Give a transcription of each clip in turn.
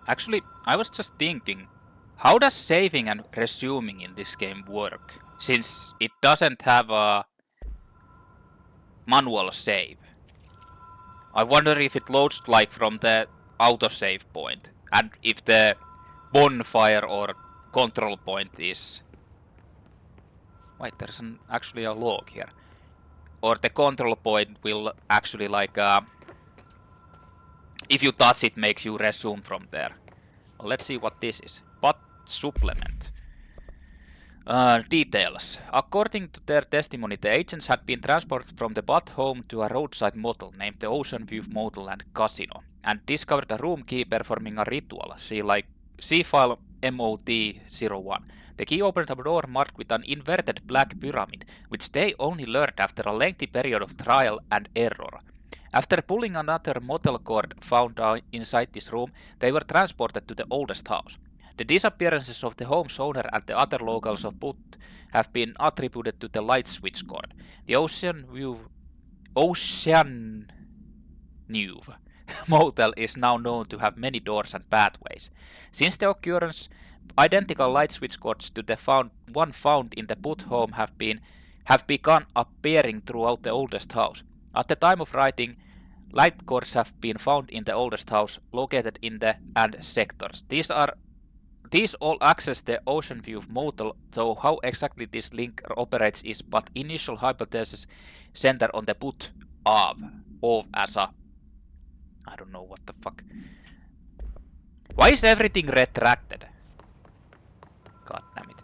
Actually, I was just thinking, how does saving and resuming in this game work? Since it doesn't have a manual save. I wonder if it loads like from the autosave point, and if the bonfire or control point is... Wait, there's actually a log here. Or the control point will actually like... if you touch it, makes you resume from there. Well, let's see what this is. Pot supplement. Details. According to their testimony, the agents had been transported from the Butt home to a roadside motel named the Ocean View Motel and Casino, and discovered a room key performing a ritual. See file MOT-01. The key opened a door marked with an inverted black pyramid, which they only learned after a lengthy period of trial and error. After pulling another motel cord found inside this room, they were transported to the oldest house. The disappearances of the home's owner and the other locals of Butt have been attributed to the light switch cord. The Ocean View motel is now known to have many doors and pathways. Since the occurrence, identical light switch cords to the one found in the Butt home have begun appearing throughout the oldest house. At the time of writing, light cords have been found in the oldest house, located in the and sectors. These all access the Ocean View motel, though how exactly this link operates is but initial hypothesis center on the Butt of as a... I don't know what the fuck. Why is everything retracted? God damn it.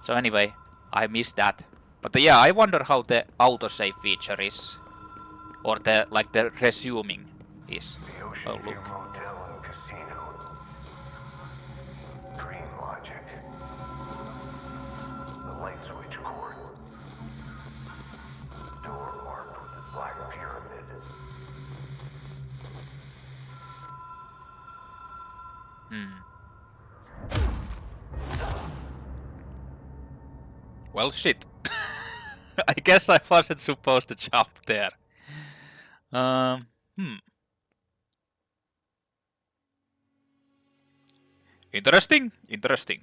So anyway, I missed that. But yeah, I wonder how the autosave feature is. Or the resuming is. The Ocean View Motel and Casino. Dream logic. The light switch cord. Door marked with the black pyramid. Well, shit. I guess I wasn't supposed to jump there. Interesting.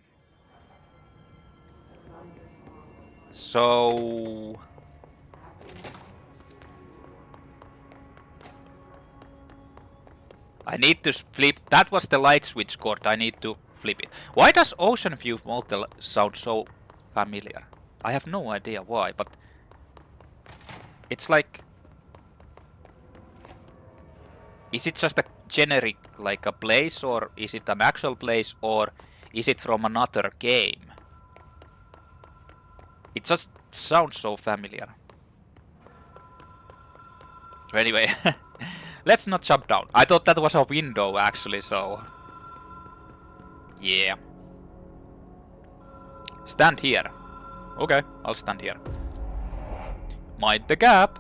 So... I need to flip... That was the light switch cord, I need to flip it. Why does Ocean View Motel sound so familiar? I have no idea why, but... It's like... Is it just a generic, like a place, or is it an actual place, or is it from another game? It just sounds so familiar. So anyway, let's not jump down. I thought that was a window actually, so... Yeah. Stand here. Okay, I'll stand here. Mind the gap.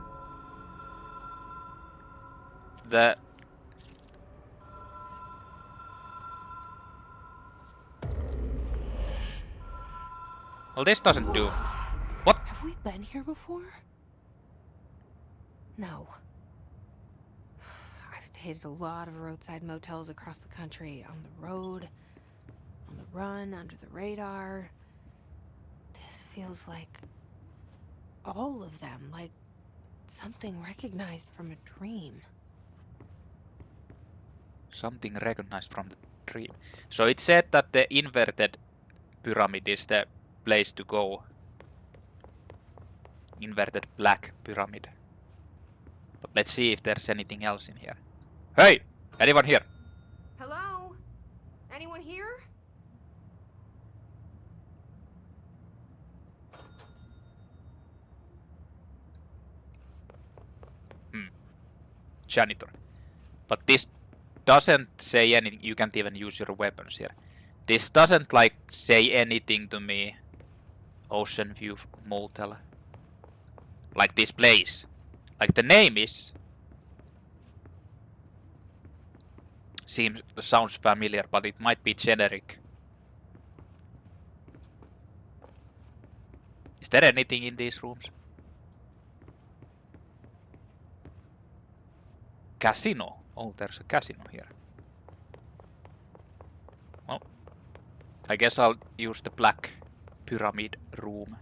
Well, this doesn't do. What? Have we been here before? No. I've stayed at a lot of roadside motels across the country, on the road, on the run, under the radar. This feels like all of them, like something recognized from a dream. Something recognized from the dream. So it said that the inverted pyramid is the place to go. Inverted black pyramid. But let's see if there's anything else in here. Hey! Anyone here? Hello? Anyone here? Janitor. But this doesn't say anything. You can't even use your weapons here. This doesn't like say anything to me. Ocean View Motel. Like this place. Like the name is. Sounds familiar, but it might be generic. Is there anything in these rooms? Casino. Oh, there's a casino here. I guess I'll use the black pyramid room.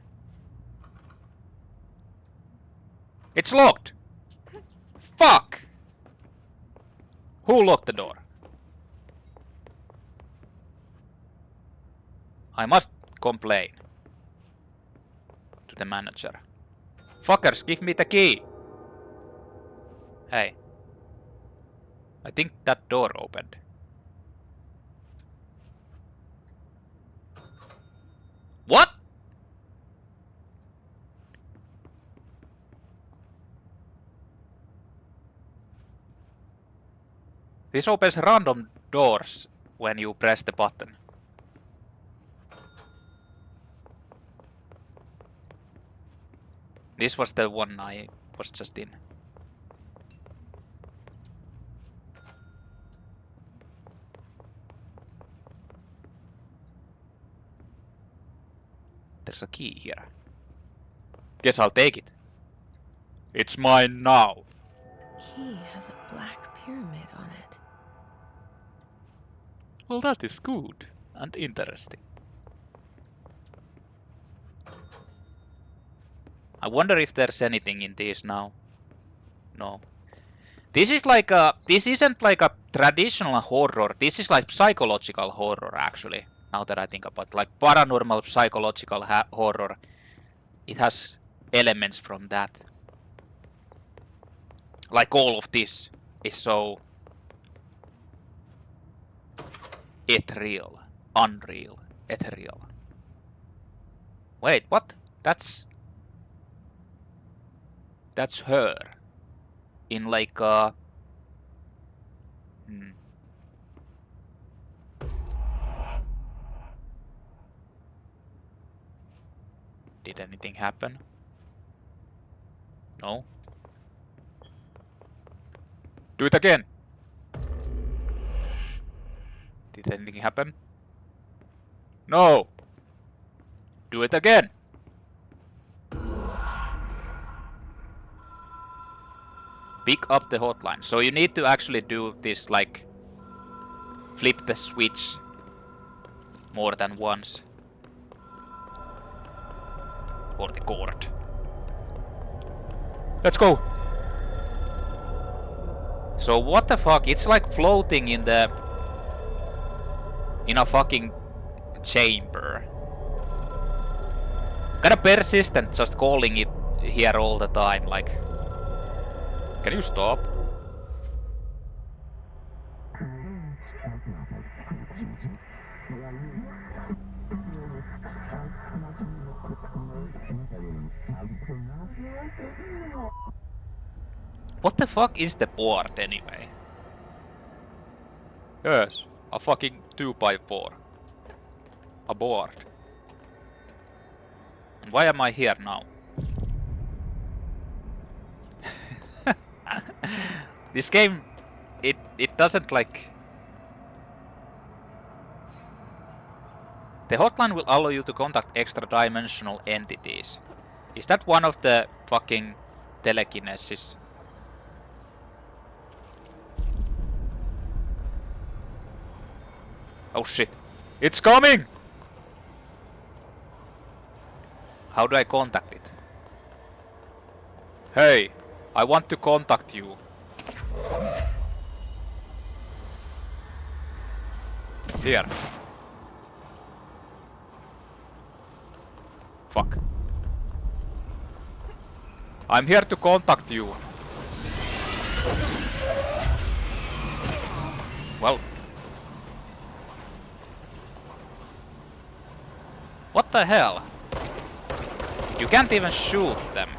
It's locked! Fuck! Who locked the door? I must complain to the manager. Fuckers, give me the key! Hey. I think that door opened. What? This opens random doors when you press the button. This was the one I was just in. There's a key here. Guess I'll take it. It's mine now. Key has a black pyramid on it. Well, that is good and interesting. I wonder if there's anything in these now. No. This is like a... This isn't like a traditional horror. This is like psychological horror, actually. Now that I think about it. Like paranormal psychological horror. It has elements from that. Like all of this is so... ethereal. Unreal. Ethereal. Wait, what? That's her. In like a... Did anything happen? No? Do it again! Did anything happen? No! Do it again! Pick up the hotline. So you need to actually do this, like, flip the switch more than once. Or the cord. Let's go! So what the fuck? It's like floating in the... in a fucking chamber. Kinda persistent just calling it here all the time, like... Can you stop? What the fuck is the board anyway? Yes, a fucking 2x4. A board. And why am I here now? This game, it doesn't like... The hotline will allow you to contact extra-dimensional entities. Is that one of the fucking telekinesis? Oh shit. It's coming! How do I contact it? Hey, I want to contact you. Here. Fuck. I'm here to contact you. Well. What the hell? You can't even shoot them.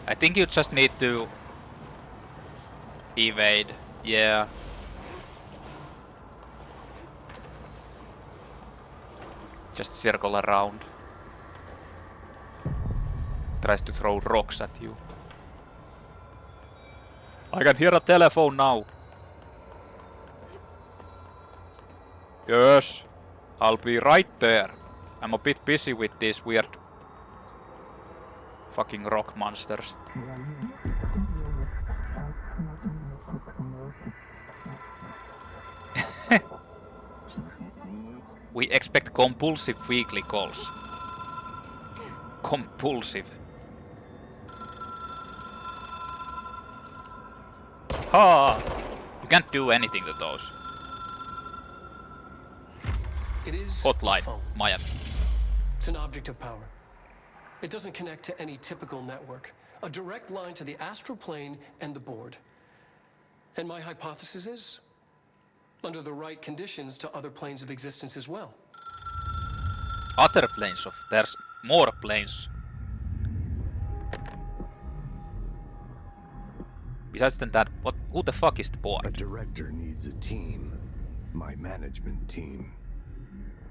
I think you just need to evade, yeah. Just circle around. Tries to throw rocks at you. I can hear a telephone now. Yes, I'll be right there. I'm a bit busy with these weird Fucking rock monsters. We expect compulsive weekly calls. Compulsive. Ha! You can't do anything to those. It is Hotline a phone. Miami. It's an object of power. It doesn't connect to any typical network. A direct line to the astral plane and the board. And my hypothesis is, under the right conditions, to other planes of existence as well. Other planes of... There's more planes. Besides than that, who the fuck is the A board? director needs a team. My management team.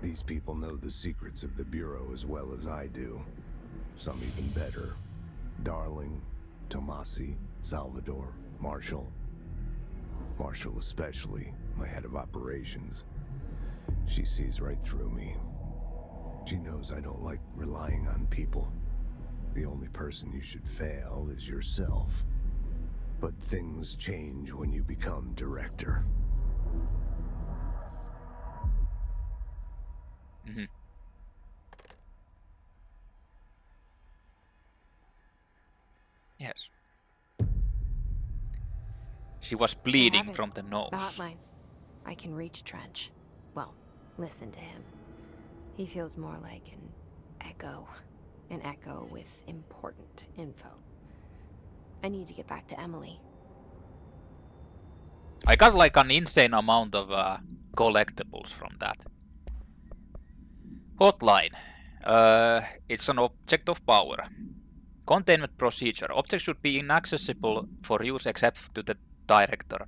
These people know the secrets of the Bureau as well as I do. Some even better. Darling, Tomasi, Salvador, Marshall. Marshall especially, my head of operations. She sees right through me. She knows I don't like relying on people. The only person you should fail is yourself. But things change when you become director. Mm-hmm. Yes. She was bleeding from the nose. The hotline. I can reach Trench. Well, listen to him. He feels more like an echo. An echo with important info. I need to get back to Emily. I got like an insane amount of collectibles from that. Hotline. It's an object of power. Containment procedure. Objects should be inaccessible for use except to the director.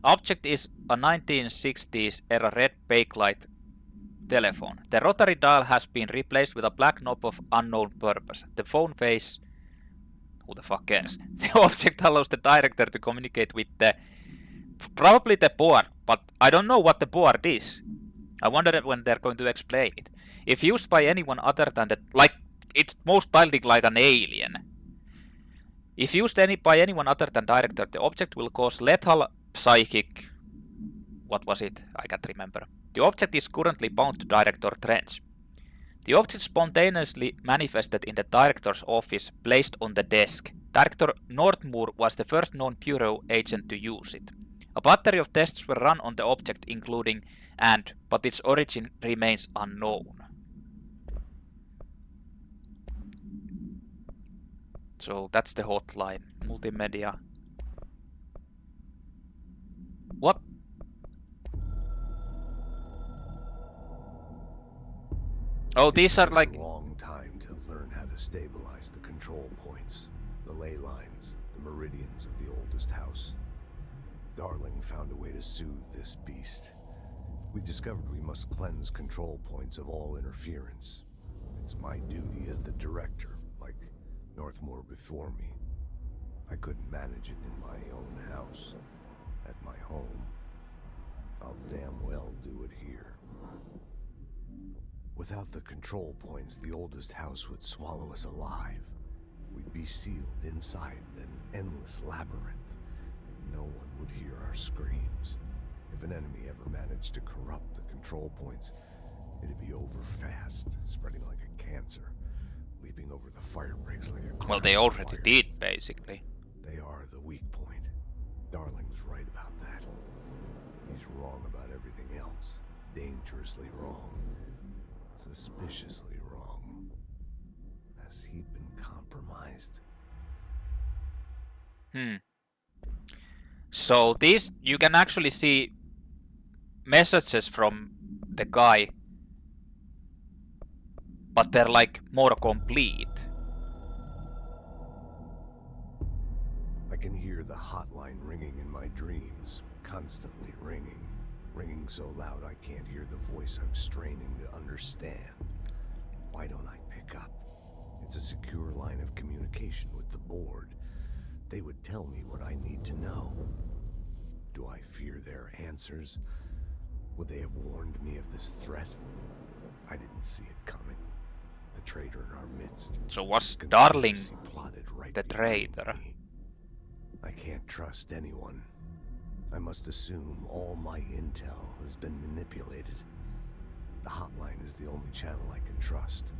Object is a 1960s era red bakelite telephone. The rotary dial has been replaced with a black knob of unknown purpose. The phone face... Who the fuck cares? The object allows the director to communicate with the... Probably the board, but I don't know what the board is. I wonder when they're going to explain it. If used by anyone other than the... Like, it's most likely like an alien. If used by anyone other than director, the object will cause lethal psychic... What was it? I can't remember. The object is currently bound to Director Trench. The object spontaneously manifested in the director's office, placed on the desk. Director Northmoor was the first known Bureau agent to use it. A battery of tests were run on the object, including but its origin remains unknown. So that's the hotline. Multimedia. What? Oh, these are like... It takes a long time to learn how to stabilize the control points, the ley lines, the meridians of the oldest house. Darling found a way to soothe this beast. We discovered we must cleanse control points of all interference. It's my duty as the director, like Northmoor before me. I couldn't manage it in my own house, at my home. I'll damn well do it here. Without the control points, the oldest house would swallow us alive. We'd be sealed inside an endless labyrinth. No one would hear our screams. If an enemy ever managed to corrupt the control points, it'd be over fast, spreading like a cancer, leaping over the fire breaks like a cloud. Well, they already fire. did, basically. They are the weak point. Darling's right about that. He's wrong about everything else. Dangerously wrong. Suspiciously wrong. Has he been compromised? So these, you can actually see messages from the guy, but they're like more complete. I can hear the hotline ringing in my dreams, constantly ringing. Ringing so loud I can't hear the voice I'm straining to understand. Why don't I pick up? It's a secure line of communication with the board. They would tell me what I need to know. Do I fear their answers? Would they have warned me of this threat? I didn't see it coming. the traitor in our midst. So was Darling Conspiracy plotted right the behind traitor? me. I can't trust anyone. I must assume all my intel has been manipulated. The hotline is the only channel I can trust.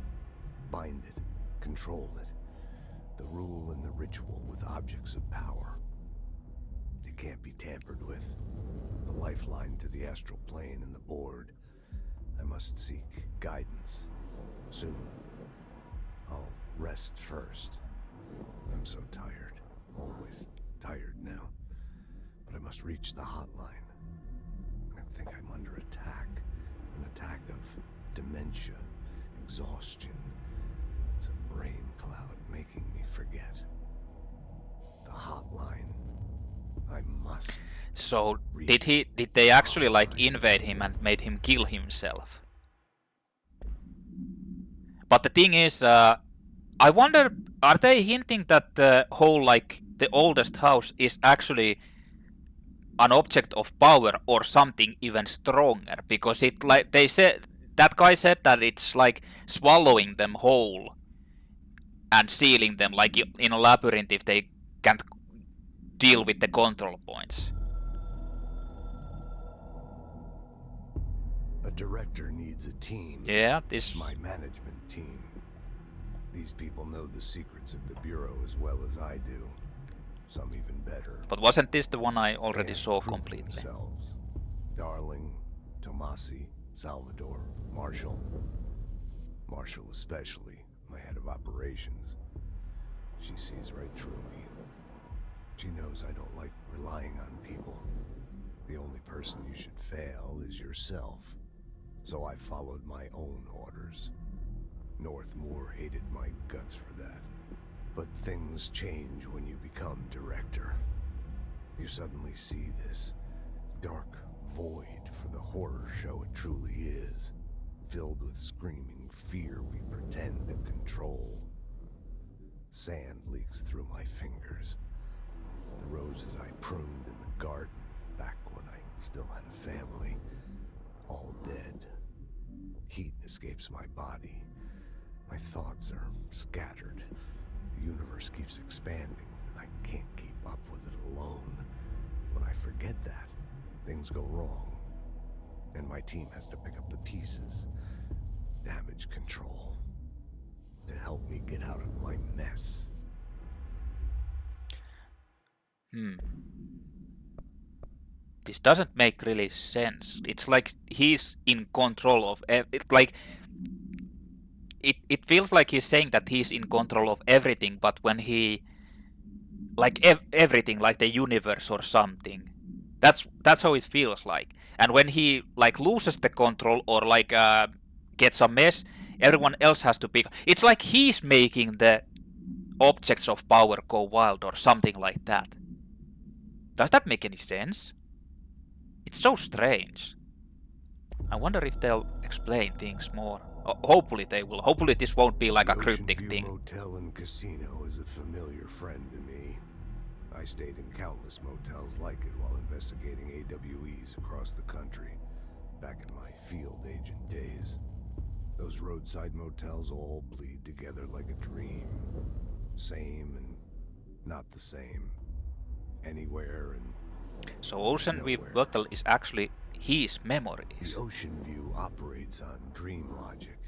Bind it, control it. The rule and the ritual with objects of power. It can't be tampered with. The lifeline to the astral plane and the board. I must seek guidance. Soon. I'll rest first. I'm so tired. Always tired now. But I must reach the hotline. I think I'm under attack. An attack of dementia, exhaustion. It's a brain cloud making me forget. The hotline. I must. So did they actually like invade him and made him kill himself? But the thing is, I wonder, are they hinting that the whole, like, the oldest house is actually an object of power or something even stronger? Because it, like, they said, that guy said that it's like swallowing them whole and sealing them like in a labyrinth if they can't deal with the control points. A director needs a team. Yeah, this. My management team. These people know the secrets of the Bureau as well as I do. Some even better. But wasn't this the one I already They saw have proven completely? themselves. Darling, Tomasi, Salvador, Marshall. Marshall especially, my head of operations. She sees right through me. She knows I don't like relying on people. The only person you should fail is yourself. So I followed my own orders. Northmoor hated my guts for that. But things change when you become director. You suddenly see this dark void for the horror show it truly is, filled with screaming fear we pretend to control. Sand leaks through my fingers. The roses I pruned in the garden back when I still had a family, all dead. Heat escapes my body. My thoughts are scattered. The universe keeps expanding, and I can't keep up with it alone. When I forget that, things go wrong. And my team has to pick up the pieces. Damage control. To help me get out of my mess. This doesn't make really sense. It's like he's in control of it. Like it feels like he's saying that he's in control of everything, but when he like everything, like the universe or something, that's how it feels like. And when he like loses the control or like gets a mess, everyone else has to pick. It's like he's making the objects of power go wild or something like that. Does that make any sense? It's so strange. I wonder if they'll explain things more. Hopefully they will. Hopefully this won't be like a cryptic Ocean View thing. Motel and Casino is a familiar friend to me. I stayed in countless motels like it while investigating AWEs across the country, back in my field agent days. Those roadside motels all bleed together like a dream. Same and not the same. Anywhere and So Ocean View nowhere. Motel is actually his memories. The Ocean View operates on dream logic,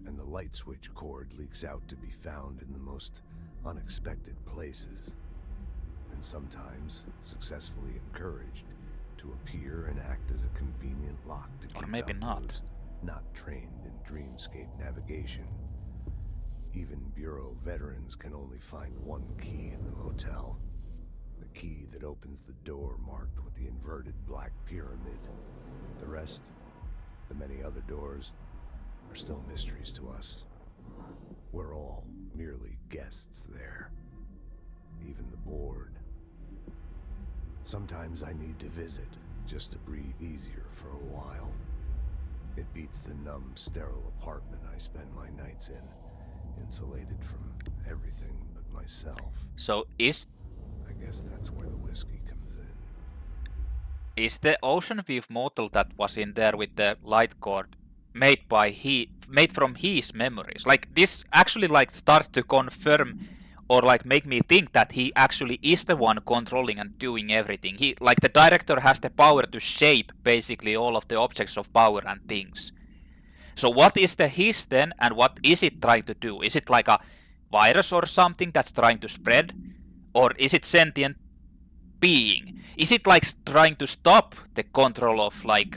and the light switch cord leaks out to be found in the most unexpected places, and sometimes successfully encouraged to appear and act as a convenient lock to Or keep maybe out not. those not trained in dreamscape navigation. Even Bureau veterans can only find one key in the motel. The key that opens the door marked with the inverted black pyramid. The rest, the many other doors, are still mysteries to us. We're all merely guests there. Even the board. Sometimes I need to visit, just to breathe easier for a while. It beats the numb, sterile apartment I spend my nights in, insulated from everything but myself. So is I guess that's where the whiskey comes in. the Ocean View Motel that was in there with the light cord, made from his memories. Like this actually like starts to confirm or like make me think that he actually is the one controlling and doing everything. He like the director has the power to shape basically all of the objects of power and things. So what is the his then, and what is it trying to do? Is it like a virus or something that's trying to spread, or is it sentient being? Is it like trying to stop the control of like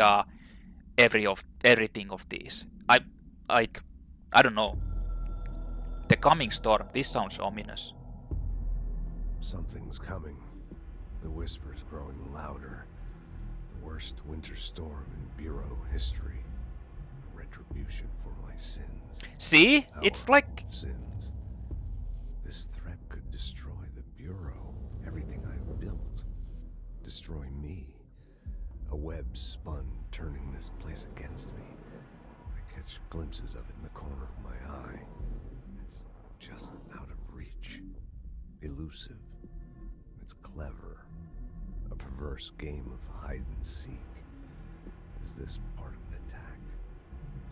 everything of these? I don't know. The coming storm. This sounds ominous. Something's coming. The whisper's growing louder. The worst winter storm in Bureau history. A retribution for my sins. See? It's like... Sins. This threat could destroy the Bureau. Everything I've built. Destroy me. A web spun, turning this place against me. I catch glimpses of it in the corner of my eye. It's just out of reach. Elusive. It's clever. A perverse game of hide and seek. Is this part of an attack?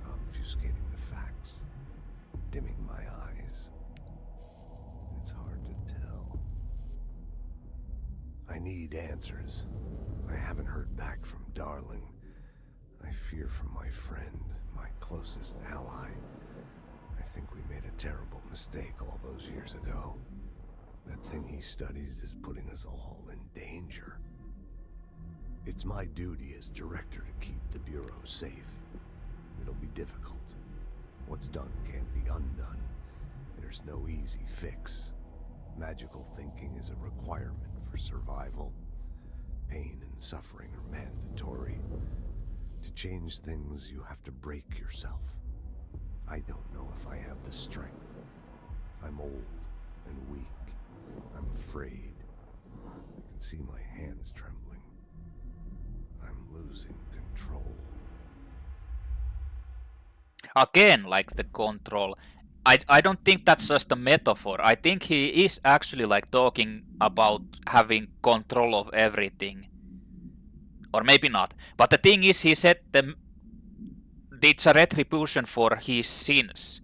Obfuscating the facts. Dimming my eyes. It's hard to tell. I need answers. I haven't heard back from Darling. I fear for my friend, my closest ally. I think we made a terrible mistake all those years ago. That thing he studies is putting us all in danger. It's my duty as director to keep the Bureau safe. It'll be difficult. What's done can't be undone. There's no easy fix. Magical thinking is a requirement for survival. Pain and suffering are mandatory. To change things, you have to break yourself. I don't know if I have the strength. I'm old and weak. I'm afraid. I can see my hands trembling. I'm losing control. Again, like the control. I don't think that's just a metaphor. I think he is actually like talking about having control of everything. Or maybe not. But the thing is, he said it's a retribution for his sins.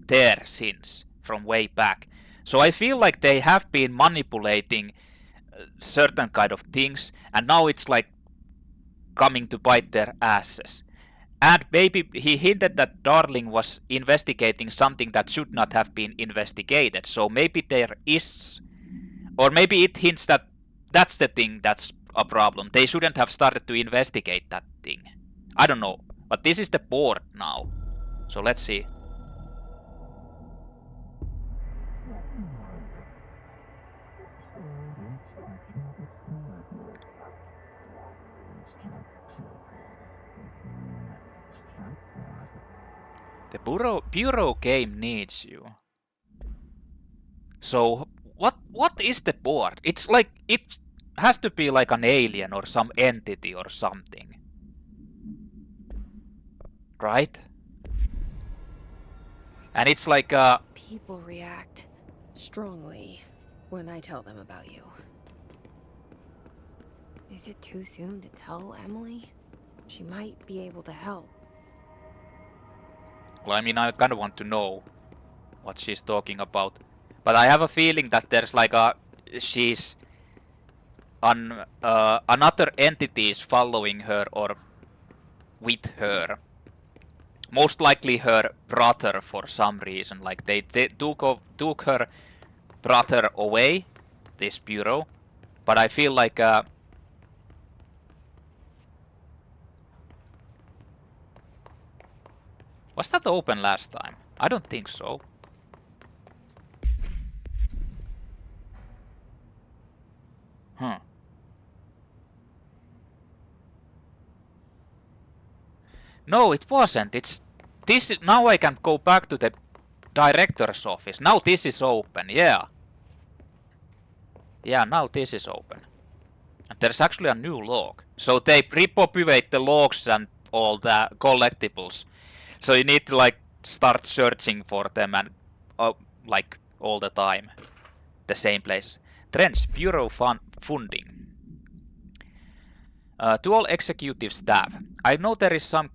Their sins from way back. So I feel like they have been manipulating certain kind of things, and now it's like coming to bite their asses. And maybe he hinted that Darling was investigating something that should not have been investigated. So maybe there is, or maybe it hints that that's the thing that's a problem. They shouldn't have started to investigate that thing. I don't know. But this is the board now. So let's see. The Bureau game needs you. So what is the board? It's like it has to be like an alien or some entity or something. Right? And it's like People react strongly when I tell them about you. Is it too soon to tell Emily? She might be able to help. well, I mean, I kind of want to know what she's talking about. But I have a feeling that there's like she's another entity is following her or with her. Most likely her brother for some reason. Like they took her brother away, this Bureau. But I feel like was that open last time? I don't think so. Huh. No, it wasn't. It's this. Now I can go back to the director's office. Now this is open. Yeah. Yeah, now this is open. And there's actually a new log. So they repopulate the logs and all the collectibles. So you need to like start searching for them and like all the time. The same places. Trends, Bureau funding. To all executive staff, I know there is some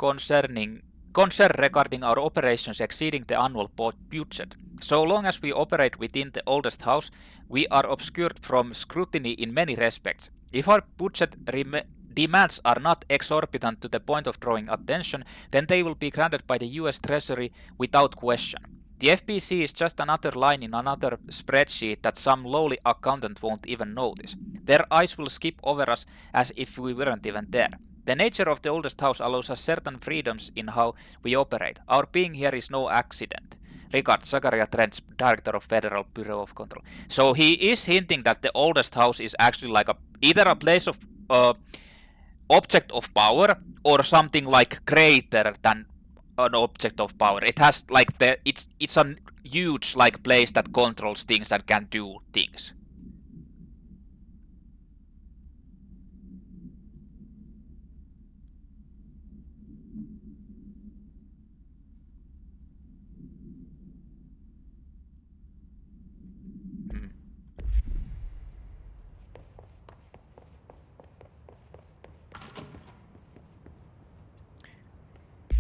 concern regarding our operations exceeding the annual budget. So long as we operate within the oldest house, we are obscured from scrutiny in many respects. If our budget demands are not exorbitant to the point of drawing attention, then they will be granted by the US Treasury without question. The FBC is just another line in another spreadsheet that some lowly accountant won't even notice. Their eyes will skip over us as if we weren't even there. The nature of the oldest house allows us certain freedoms in how we operate. Our being here is no accident. Regards, Zachariah Trent, Director of Federal Bureau of Control. So he is hinting that the oldest house is actually like either a place of object of power or something like greater than an object of power. It has like it's a huge like place that controls things and can do things.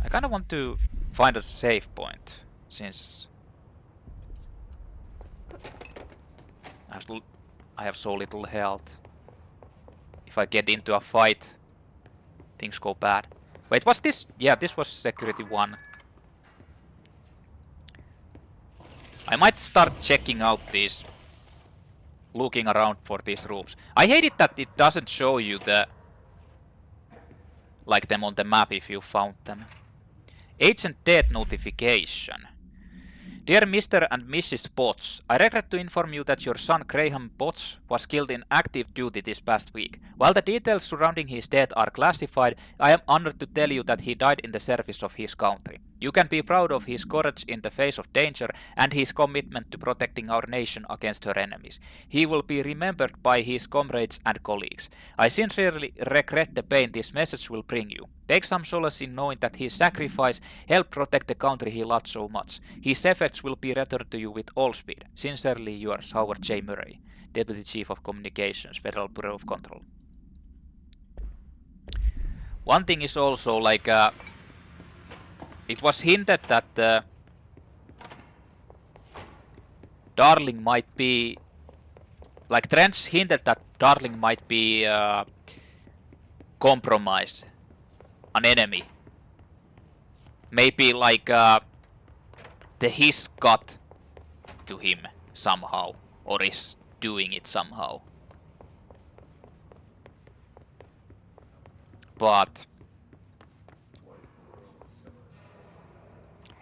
I kind of want to find a save point, since I have so little health. If I get into a fight, things go bad. Wait, what's this? Yeah, this was security 1. I might start checking out these, looking around for these rooms. I hate it that it doesn't show you them on the map if you found them. Agent death notification. Dear Mr. and Mrs. Potts, I regret to inform you that your son Graham Potts was killed in active duty this past week. While the details surrounding his death are classified, I am honored to tell you that he died in the service of his country. You can be proud of his courage in the face of danger and his commitment to protecting our nation against her enemies. He will be remembered by his comrades and colleagues. I sincerely regret the pain this message will bring you. Take some solace in knowing that his sacrifice helped protect the country he loved so much. His effects will be returned to you with all speed. Sincerely yours, Howard J. Murray, Deputy Chief of Communications, Federal Bureau of Control. One thing is also like it was hinted that Darling might be, like Trent's hinted that Darling might be compromised, an enemy. Maybe like the hiss got to him somehow, or is doing it somehow. But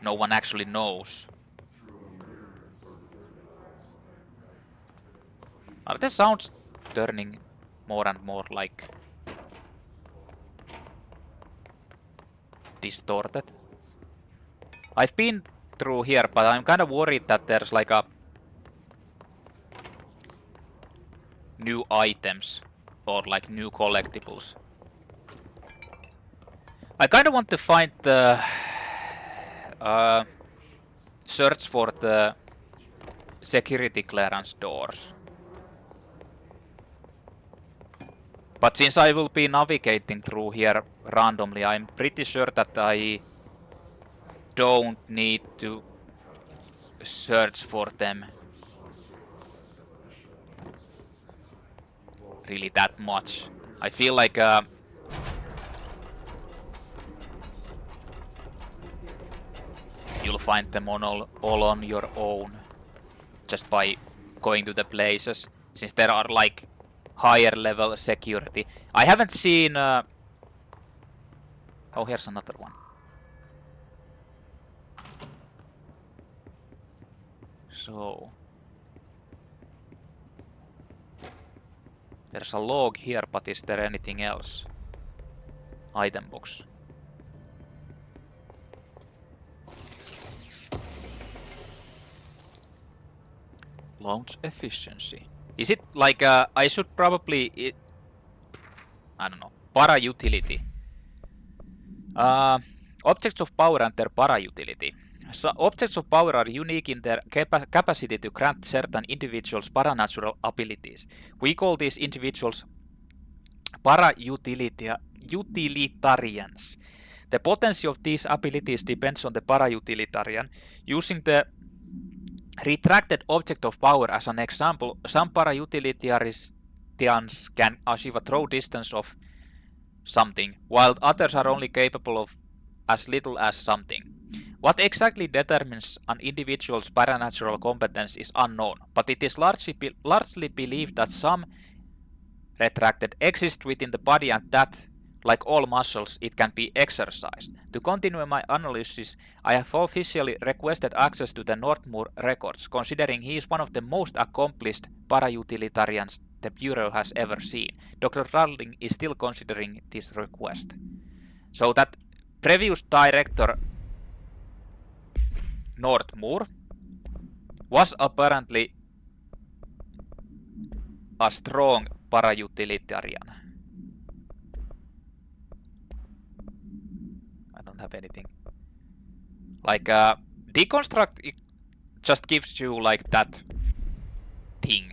no one actually knows. Are the sounds turning more and more like distorted? I've been through here, but I'm kind of worried that there's like a new items or like new collectibles. I kind of want to find the search for the security clearance doors. But since I will be navigating through here randomly, I'm pretty sure that I don't need to search for them really that much. I feel like you'll find them all on your own just by going to the places, since there are like higher level security. I haven't seen oh, here's another one. So there's a log here, but is there anything else? Item box. Launch efficiency. Is it like I should probably I don't know, para utility. Objects of power and their para utility. So objects of power are unique in their capacity to grant certain individuals paranatural abilities. We call these individuals para utilitarians. The potency of these abilities depends on the para-utilitarian. Using the retracted object of power as an example, some para-utilitarians can achieve a throw distance of something, while others are only capable of as little as something. What exactly determines an individual's paranatural competence is unknown, but it is largely believed that some retracted exist within the body and that, like all muscles, it can be exercised. To continue my analysis, I have officially requested access to the Northmoor records, considering he is one of the most accomplished para-utilitarians the Bureau has ever seen. Dr. Darling is still considering this request. So that previous director, Northmoor, was apparently a strong para-utilitarian. I don't have anything. Like, deconstruct, it just gives you like that thing.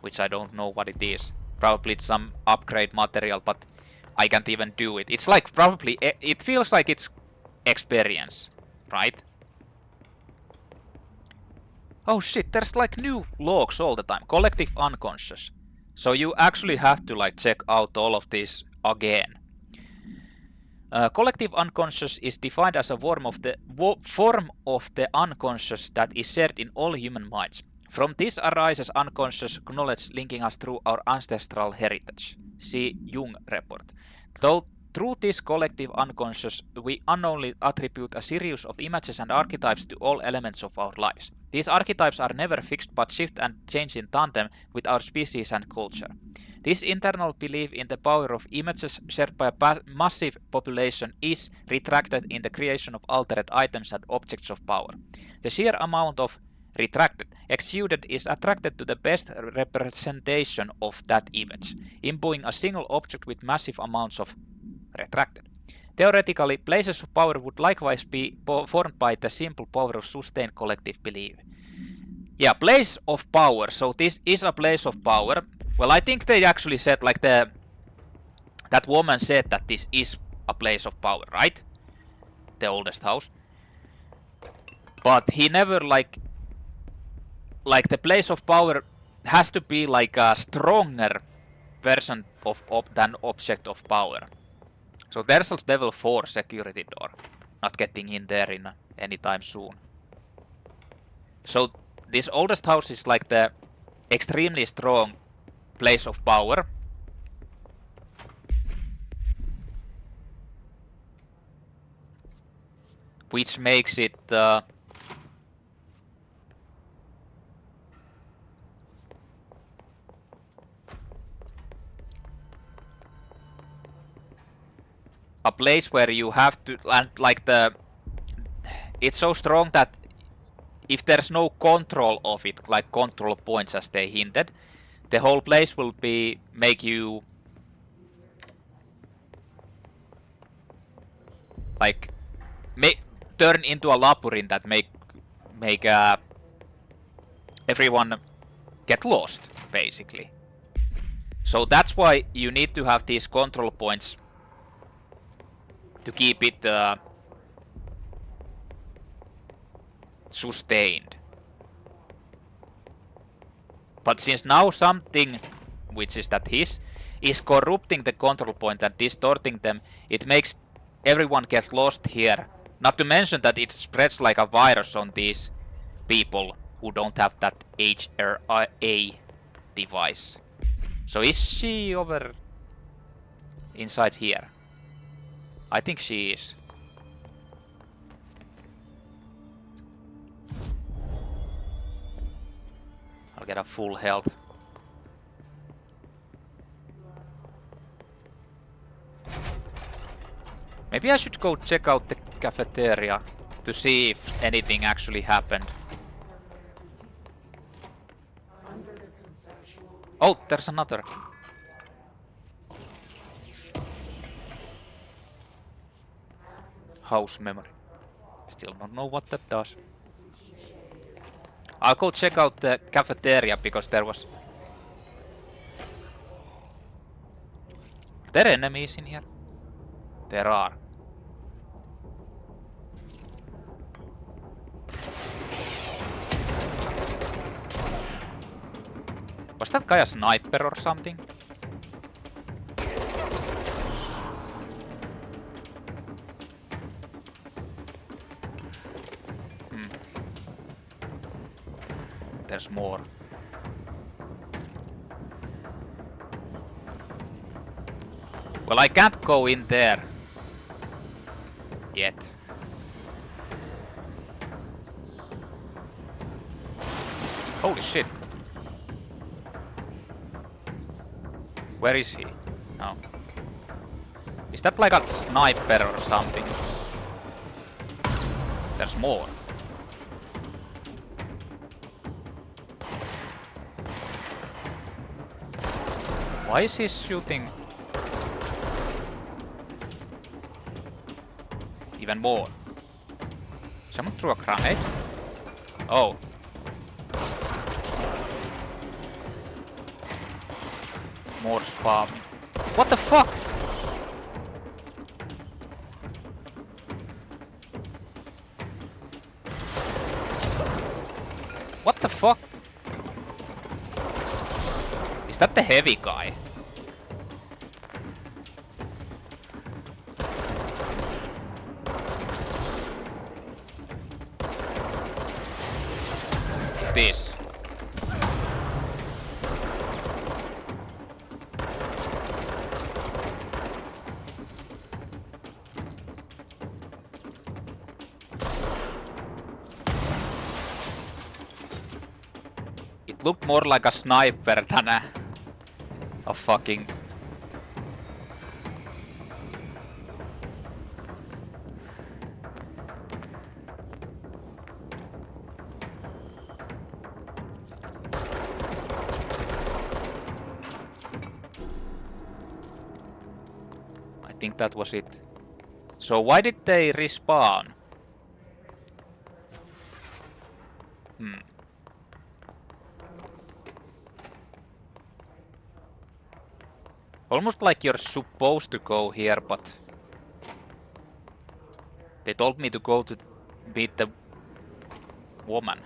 Which I don't know what it is. Probably it's some upgrade material, but I can't even do it. It's like probably, it feels like it's experience, right? Oh shit, there's like new logs all the time. Collective unconscious. So you actually have to like check out all of this again. Collective unconscious is defined as a form of the unconscious that is shared in all human minds. From this arises unconscious knowledge linking us through our ancestral heritage. See Jung report. Though through this collective unconscious, we unknowingly attribute a series of images and archetypes to all elements of our lives. These archetypes are never fixed but shift and change in tandem with our species and culture. This internal belief in the power of images shared by a massive population is retracted in the creation of altered items and objects of power. The sheer amount of retracted exuded is attracted to the best representation of that image, imbuing a single object with massive amounts of retracted. Theoretically, places of power would likewise be formed by the simple power of sustained collective belief. Yeah, place of power. So this is a place of power. Well, I think they actually said like that woman said that this is a place of power, right? The oldest house. But he never like the place of power has to be like a stronger version of than object of power. So there's a level 4 security door. Not getting in there in anytime soon. So this oldest house is like the extremely strong place of power. Which makes it a place where you have to, and like it's so strong that if there's no control of it, like control points as they hinted, the whole place will make you like turn into a labyrinth that make everyone get lost, basically. So that's why you need to have these control points to keep it sustained. But since now something, which is that his, is corrupting the control point and distorting them, it makes everyone get lost here. Not to mention that it spreads like a virus on these people who don't have that HRA device. So is she over inside here? I think she is. I'll get a full health. Maybe I should go check out the cafeteria to see if anything actually happened. Oh, there's another. House memory. Still don't know what that does. I'll go check out the cafeteria because there was... Are there enemies in here? There are. Was that guy a sniper or something? There's more. Well, I can't go in there. Yet. Holy shit. Where is he? Oh. Is that like a sniper or something? There's more. Why is he shooting? Even more. Someone threw a grenade? Oh. More spamming. What the fuck? What the fuck? Is that the heavy guy? This. It looked more like a sniper than a fucking... I think that was it. So why did they respawn? Almost like you're supposed to go here, but they told me to go to meet the woman.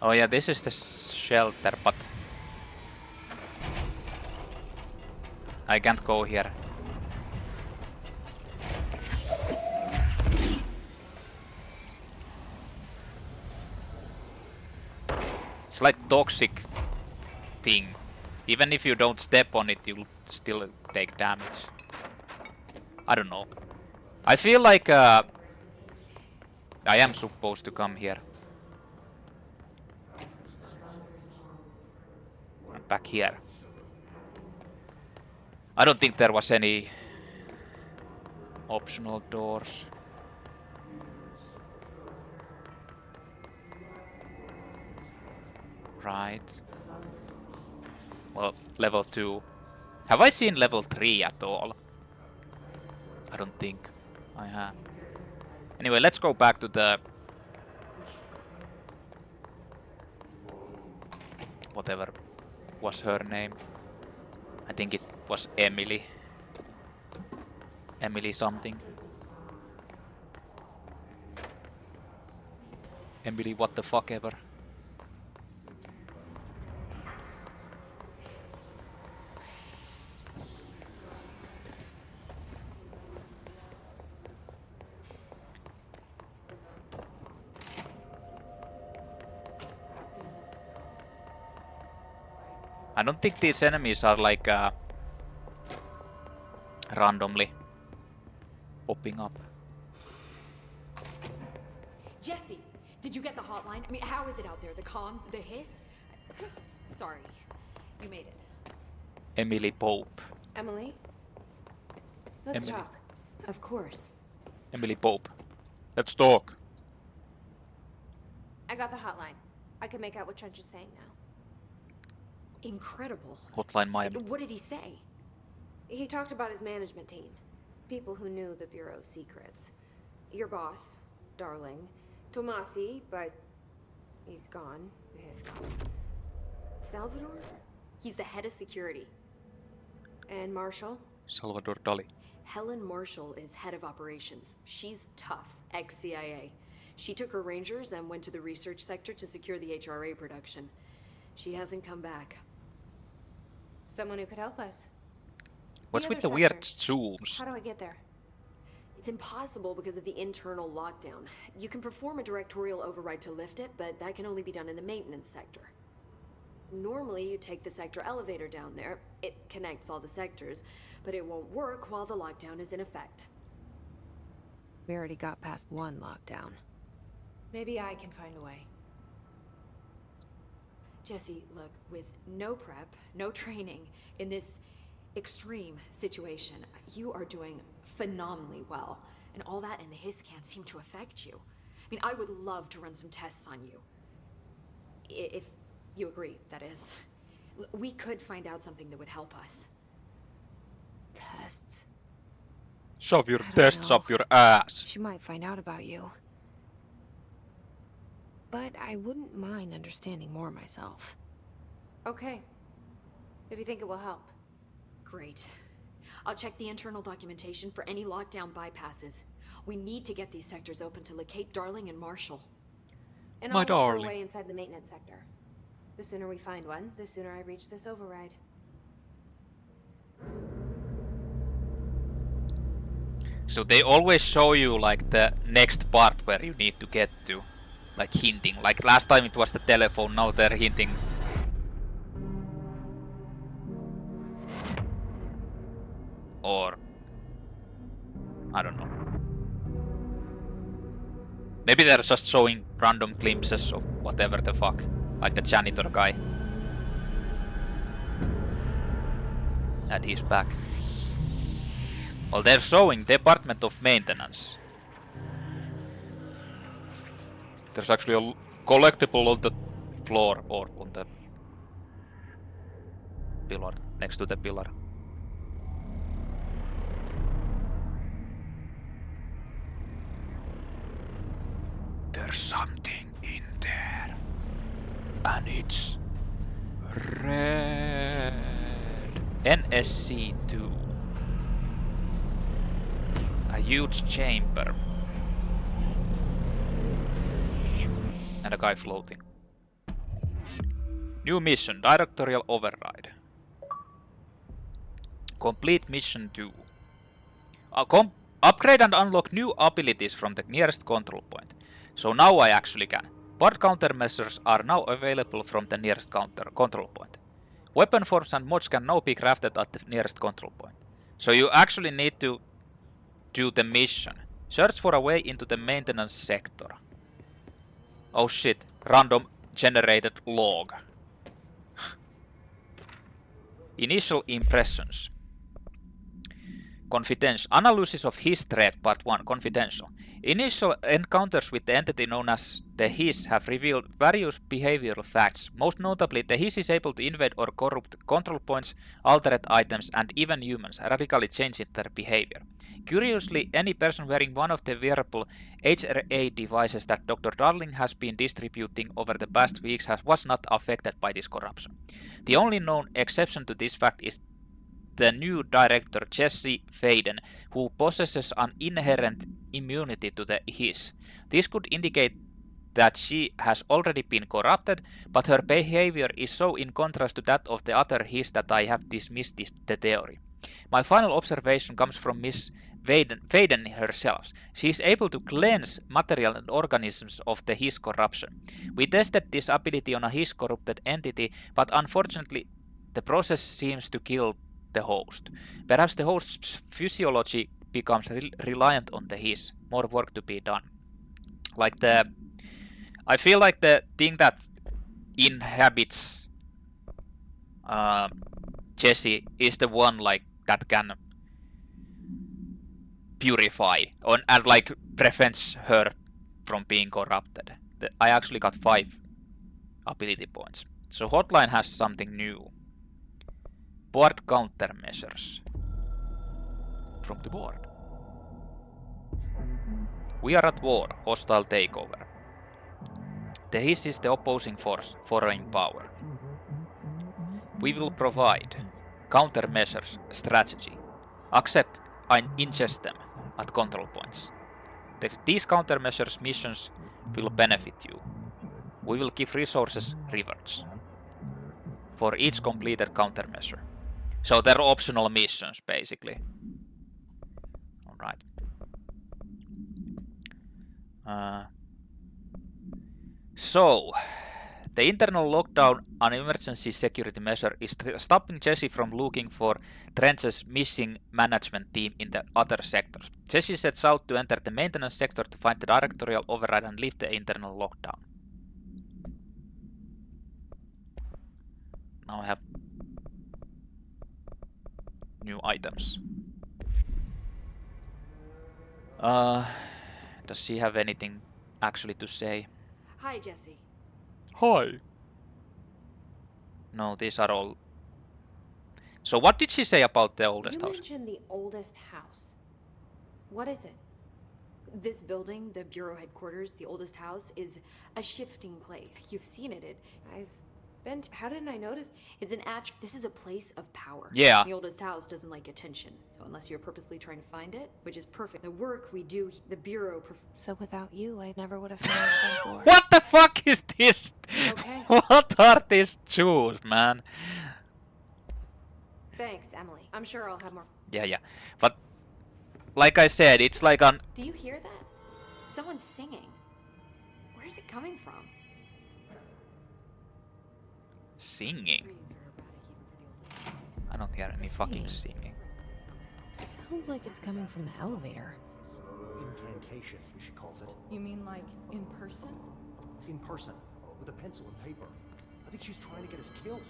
Oh yeah, this is the shelter, but I can't go here. It's like toxic thing. Even if you don't step on it, you'll still take damage. I don't know. I feel like I am supposed to come here. I'm back here. I don't think there was any optional doors. Right. Well, level 2. Have I seen level 3 at all? I don't think I have. Anyway, let's go back to the... whatever was her name. I think it was Emily. Emily something. Emily what the fuck ever. I don't think these enemies are like randomly popping up. Jesse, did you get the hotline? I mean, how is it out there? The comms, the hiss? Sorry, you made it. Emily Pope. Emily? Let's Emily. talk. Of course. Emily Pope. Let's talk. I got the hotline. I can make out what Trench is saying now. Incredible. Hotline Miami. What did he say? He talked about his management team. People who knew the Bureau's secrets. Your boss, Darling. Tomasi, but he's gone. Salvador? He's the head of security. And Marshall? Salvador Dali. Helen Marshall is head of operations. She's tough, ex-CIA. She took her Rangers and went to the research sector to secure the HRA production. She hasn't come back. Someone who could help us. What's with the other weird sector. zooms? How do I get there? It's impossible because of the internal lockdown. You can perform a directorial override to lift it, but that can only be done in the maintenance sector. Normally, you take the sector elevator down there. It connects all the sectors, but it won't work while the lockdown is in effect. We already got past one lockdown. Maybe I can find a way. Jesse, look, with no prep, no training, in this extreme situation, you are doing phenomenally well. And all that and the hiss can't seem to affect you. I mean, I would love to run some tests on you. If you agree, that is. We could find out something that would help us. Tests. Shove your I don't tests know. up your ass. She might find out about you. But I wouldn't mind understanding more myself. Okay. If you think it will help. Great. I'll check the internal documentation for any lockdown bypasses. We need to get these sectors open to locate Darling and Marshall. And My I'll look for a darling. way inside the maintenance sector. The sooner we find one, the sooner I reach this override. So they always show you like the next part where you need to get to. Like hinting. Like last time it was the telephone, now they're hinting. Or I don't know. Maybe they're just showing random glimpses of whatever the fuck. Like the janitor guy. And he's back. Well, they're showing Department of Maintenance. There's actually a collectible on the floor or on the pillar, next to the pillar. There's something in there. And it's red. NSC2. A huge chamber. And a guy floating. New mission, directorial override. Complete mission 2. Upgrade and unlock new abilities from the nearest control point. So now I actually can. Part countermeasures are now available from the nearest control point. Weapon forms and mods can now be crafted at the nearest control point. So you actually need to do the mission. Search for a way into the maintenance sector. Oh shit, random generated log. Initial impressions. Confidential. Analysis of Hiss threat, part 1. Confidential. Initial encounters with the entity known as the Hiss have revealed various behavioral facts. Most notably, the Hiss is able to invade or corrupt control points, altered items, and even humans, radically changing their behavior. Curiously, any person wearing one of the wearable HRA devices that Dr. Darling has been distributing over the past weeks was not affected by this corruption. The only known exception to this fact is the new director Jesse Faden, who possesses an inherent immunity to the Hiss. This could indicate that she has already been corrupted, but her behavior is so in contrast to that of the other Hiss that I have dismissed the theory. My final observation comes from Miss Faden herself. She is able to cleanse material and organisms of the Hiss corruption. We tested this ability on a Hiss corrupted entity, but unfortunately the process seems to kill the host. Perhaps the host's physiology becomes reliant on the Hiss. More work to be done. I feel like the thing that inhabits Jessie is the one like that can purify and like prevents her from being corrupted. I actually got 5 ability points. So Hotline has something new. Board countermeasures. From the board. We are at war. Hostile takeover. The Hiss is the opposing force, foreign power. We will provide countermeasures strategy. Accept and ingest them at control points. These countermeasures missions will benefit you. We will give resources rewards for each completed countermeasure. So they're optional missions, basically. Alright. So, the internal lockdown an emergency security measure is stopping Jesse from looking for Trench's missing management team in the other sectors. Jesse sets out to enter the maintenance sector to find the directorial override and lift the internal lockdown. Now I have new items. Does she have anything actually to say? Hi, Jesse. Hi. No, these are all. So what did she say about the oldest You house? mentioned the oldest house. What is it? This building, the Bureau headquarters, the oldest house, is a shifting place. You've seen it. I've been. How didn't I notice? It's an This is a place of power. Yeah. The oldest house doesn't like attention, so unless you're purposely trying to find it, which is perfect. The work we do, the Bureau. So without you, I never would have found the front door. What the fuck is this? Okay. What are these jewels, man? Thanks, Emily. I'm sure I'll have more. Yeah. But like I said, it's like an. Do you hear that? Someone's singing. Where's it coming from? Singing. Screams are erratic even for the oldest house. I don't hear any fucking singing. Sounds like it's coming from the elevator. Incantation, she calls it. You mean like in person? In person, with a pencil and paper. I think she's trying to get us killed.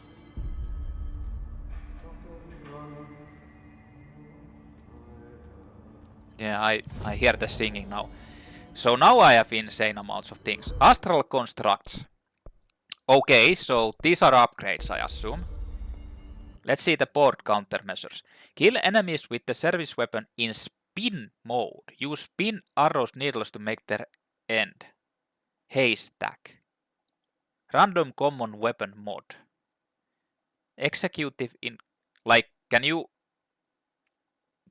Yeah, I hear the singing now. So now I have insane amounts of things. Astral constructs. Okay, so these are upgrades, I assume. Let's see the board countermeasures. Kill enemies with the service weapon in spin mode. Use spin arrows needles to make their end. Haystack. Random common weapon mod. Executive in... Like, can you...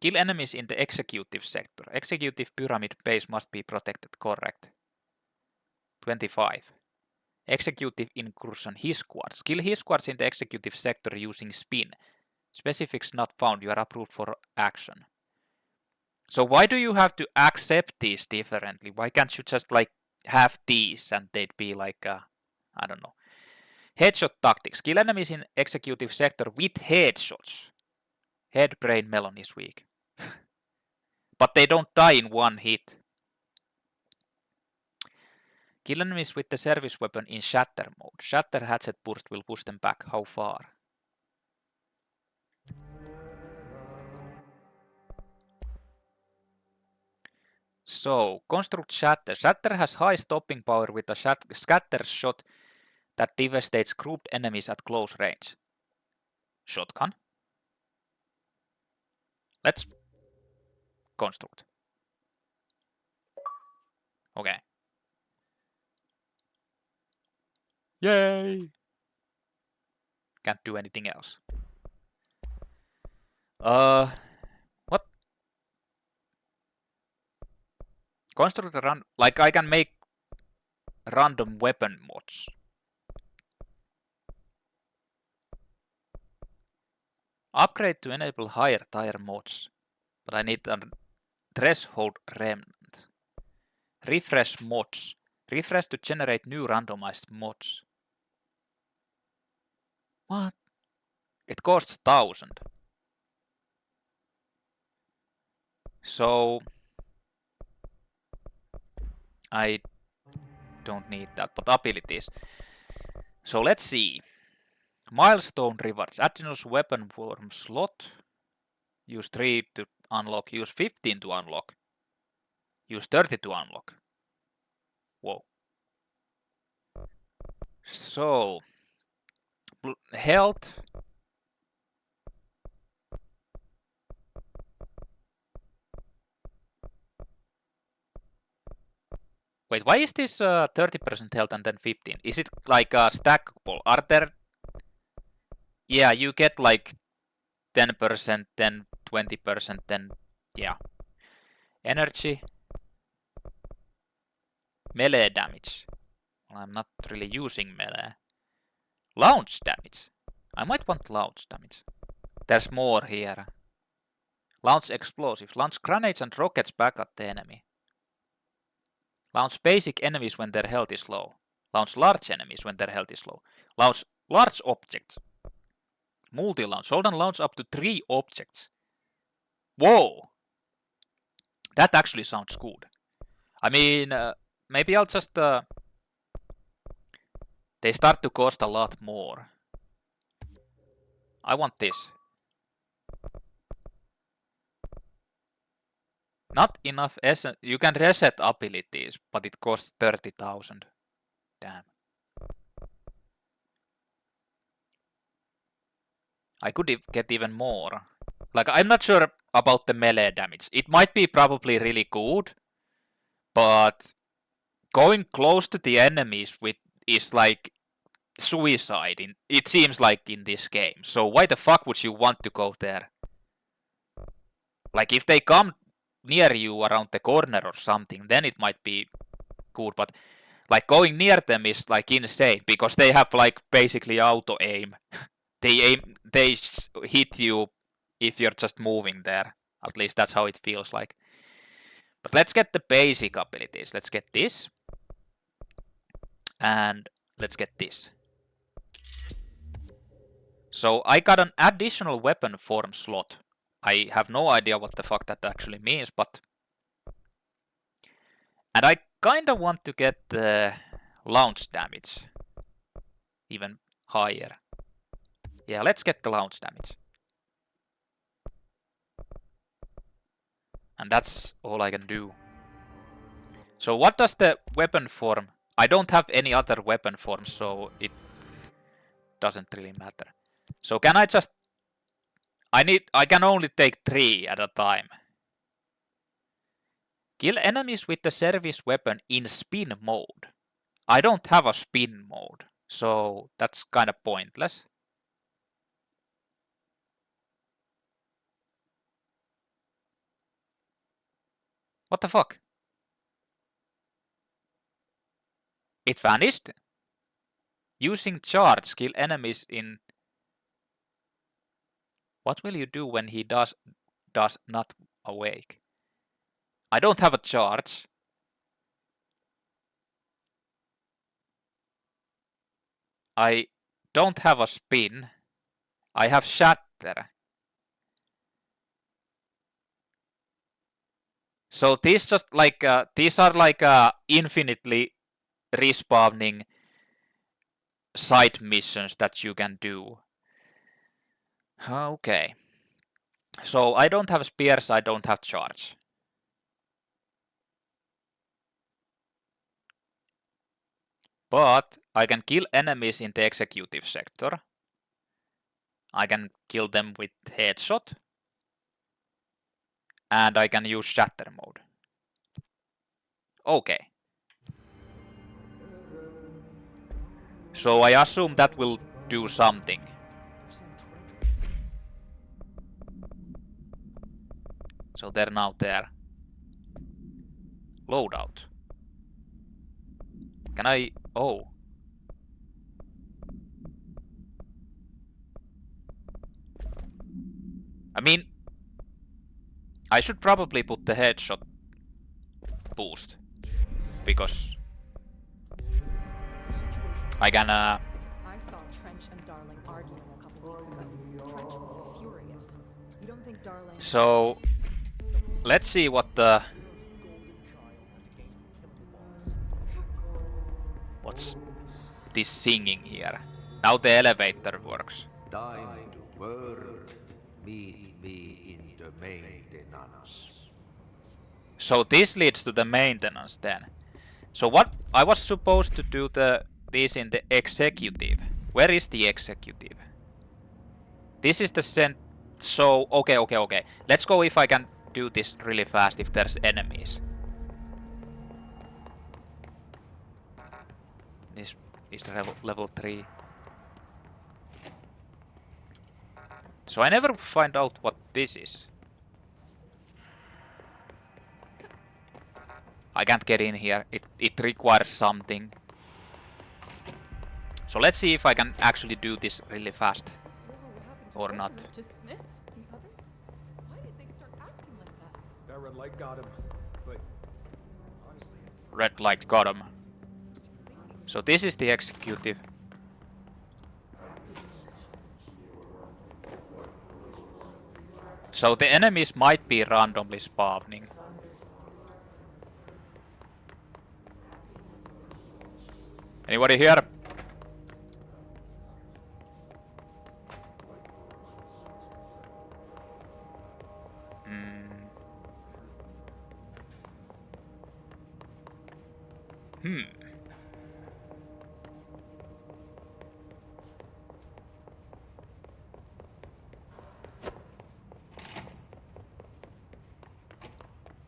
Kill enemies in the executive sector. Executive pyramid base must be protected. Correct. 25. Executive incursion his squads. Kill his squads in the executive sector using spin. Specifics not found. You are approved for action. So why do you have to accept these differently? Why can't you just like have these and they'd be like I don't know. Headshot tactics. Kill enemies in executive sector with headshots. Head brain melon is weak. But they don't die in one hit. Kill enemies with the service weapon in shatter mode. Shatter hatchet burst will push them back. How far? So, construct shatter. Shatter has high stopping power with a scatter shot that devastates grouped enemies at close range. Shotgun. Let's construct. Okay. Yay! Can't do anything else. What? Construct a like I can make random weapon mods. Upgrade to enable higher tier mods. But I need a threshold remnant. Refresh mods. Refresh to generate new randomized mods. What? It costs 1,000. So I don't need that, but abilities. So let's see. Milestone rewards. Additional weapon form slot. Use 3 to unlock. Use 15 to unlock. Use 30 to unlock. Whoa. So health. Wait, why is this 30% health and then 15? Is it like stackable? Are there... Yeah, you get like 10%, then 20%, then yeah. Energy. Melee damage. Well, I'm not really using melee. Launch damage. I might want launch damage. There's more here. Launch explosives. Launch grenades and rockets back at the enemy. Launch basic enemies when their health is low. Launch large enemies when their health is low. Launch large objects. Multi-launch. Hold and launch up to 3 objects. Whoa! That actually sounds good. I mean, maybe I'll just... they start to cost a lot more. I want this. Not enough essence. You can reset abilities, but it costs 30,000. Damn. I could get even more. Like, I'm not sure about the melee damage. It might be probably really good, but going close to the enemies with is like suicide. It seems like in this game. So why the fuck would you want to go there? Like, if they come near you around the corner or something, then it might be good, but like going near them is like insane because they have like basically auto aim. They hit you if you're just moving there. At least that's how it feels like. But let's get the basic abilities. Let's get this. And let's get this. So I got an additional weapon form slot. I have no idea what the fuck that actually means, but... And I kinda want to get the launch damage even higher. Yeah, let's get the launch damage. And that's all I can do. So what does the weapon form... I don't have any other weapon forms, so it doesn't really matter. So can I just... I can only take 3 at a time. Kill enemies with the service weapon in spin mode. I don't have a spin mode, so that's kind of pointless. What the fuck? It vanished? Using charge, kill enemies in... What will you do when he does not awake? I don't have a charge. I don't have a spin. I have shatter. So these just like these are like infinitely respawning side missions that you can do. Okay. So I don't have spears, I don't have charge. But I can kill enemies in the executive sector. I can kill them with headshot. And I can use shatter mode. Okay. So I assume that will do something. So they're now there. Loadout. Can I... Oh. I mean... I should probably put the headshot boost. Because... I can... I saw Trench and Darling arguing a couple weeks ago. Trench was furious. You don't think Darling... So... Let's see what the... What's this singing here? Now the elevator works. Time to work. Meet me in the maintenance. So this leads to the maintenance then. So what I was supposed to do this in the executive. Where is the executive? This is the so okay. Let's go if I can do this really fast if there's enemies. This is level 3. So I never find out what this is. I can't get in here. It requires something. So let's see if I can actually do this really fast. Or not. To Smith, the others? Why did they start acting like that? That red light got him, but honestly, Red light got him. So this is the executive. So the enemies might be randomly spawning. Anybody here?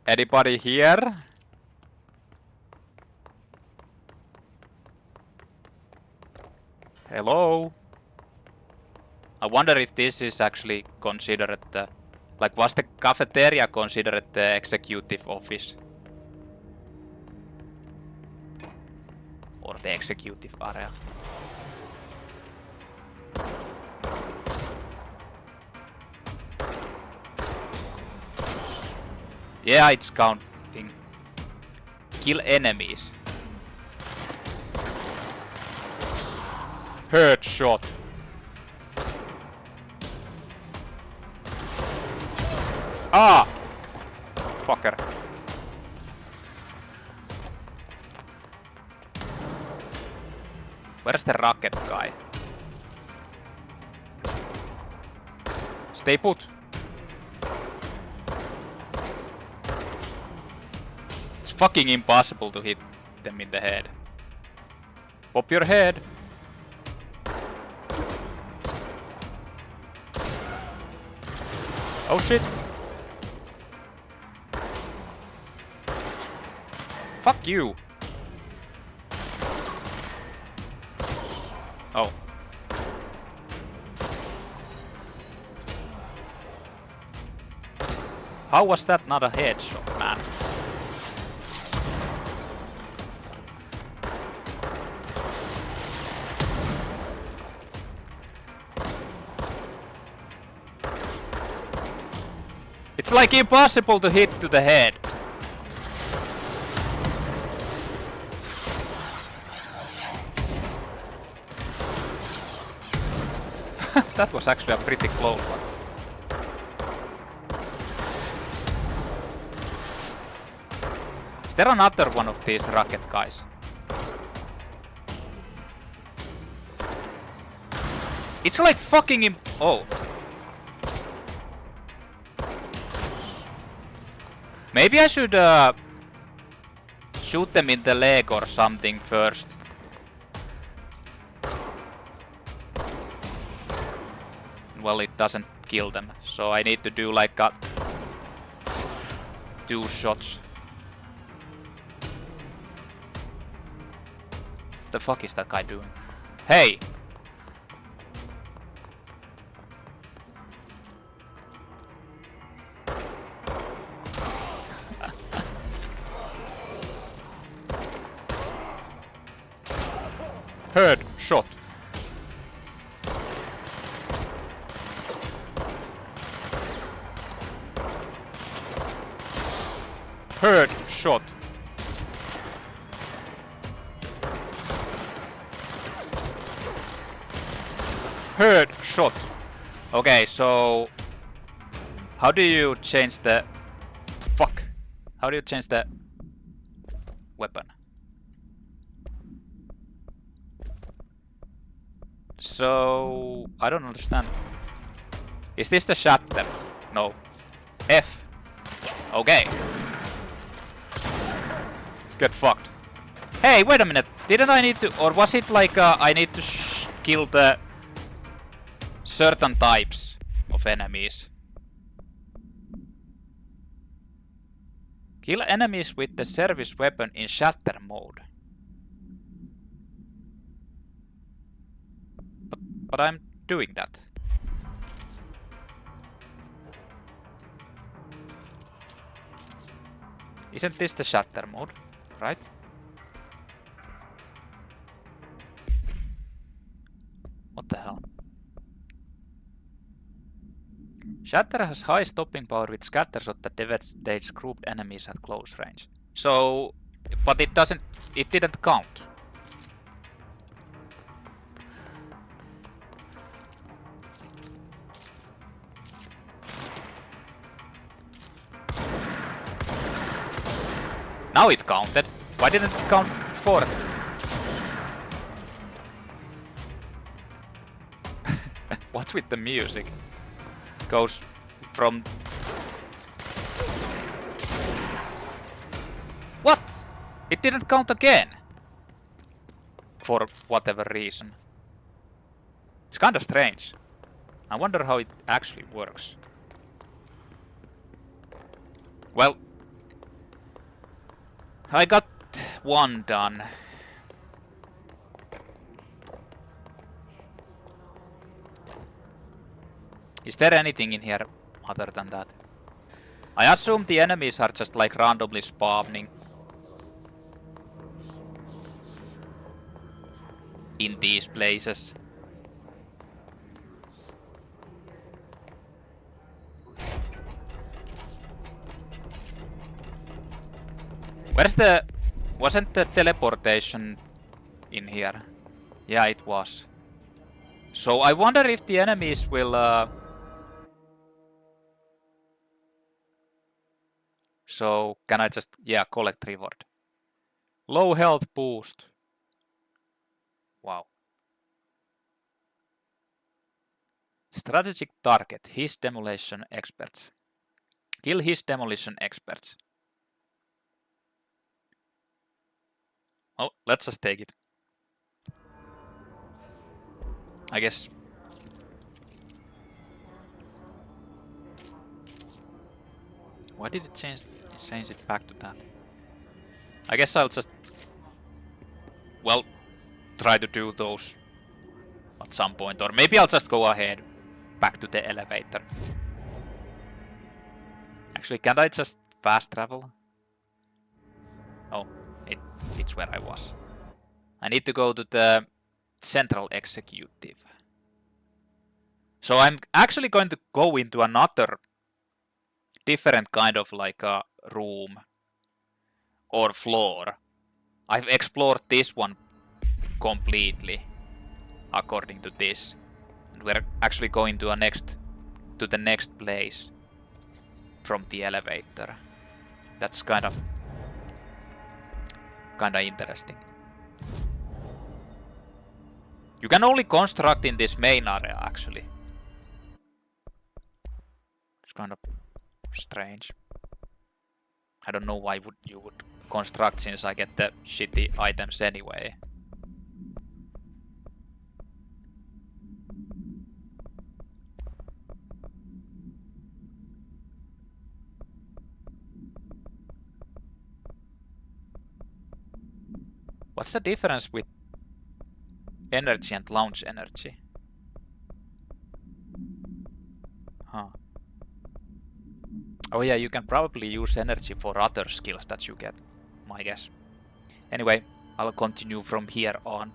Anybody here? Hello? I wonder if this is actually considered the... Like, was the cafeteria considered the executive office? Or the executive area? Yeah, it's counting. Kill enemies. Headshot. Ah! Fucker. Where's the rocket guy? Stay put. It's fucking impossible to hit them in the head. Pop your head. Oh shit. Fuck you. Oh. How was that not a headshot, man? It's like impossible to hit to the head. That was actually a pretty close one. Is there another one of these rocket guys? It's like fucking oh. Maybe I should shoot them in the leg or something first. Well, it doesn't kill them, so I need to do like a 2 shots. What the fuck is that guy doing? Hey! Head shot. Head shot. Head shot. Okay, so how do you change the fuck? How do you change the weapon? So I don't understand. Is this the shutter? No. F. Okay. Get fucked. Hey, wait a minute. Didn't I need to, or was it like I need to kill the certain types of enemies? Kill enemies with the service weapon in shatter mode. But I'm doing that. Isn't this the shatter mode, right? What the hell? Shatter has high stopping power which scatters or that devastates grouped enemies at close range. So, but it didn't count. Now it counted. Why didn't it count before? What's with the music? It goes from... What? It didn't count again. For whatever reason. It's kinda strange. I wonder how it actually works. Well, I got one done. Is there anything in here other than that? I assume the enemies are just like randomly spawning in these places. Where's the... Wasn't the teleportation in here? Yeah, it was. So I wonder if the enemies will... So can I just... Yeah, collect reward. Low health boost. Wow. Strategic target. His demolition experts. Kill his demolition experts. Oh, let's just take it. I guess. Why did it change it back to that? I guess I'll just, well, try to do those at some point, or maybe I'll just go ahead back to the elevator. Actually, can't I just fast travel? Oh, it's where I was. I need to go to the central executive. So I'm actually going to go into another different kind of like a room or floor. I've explored this one completely according to this, and we're actually going to the next place from the elevator. That's kind of interesting. You can only construct in this main area actually. It's kind of strange. I don't know why you would construct since I get the shitty items anyway. What's the difference with energy and launch energy? Huh. Oh yeah, you can probably use energy for other skills that you get, my guess. Anyway, I'll continue from here on.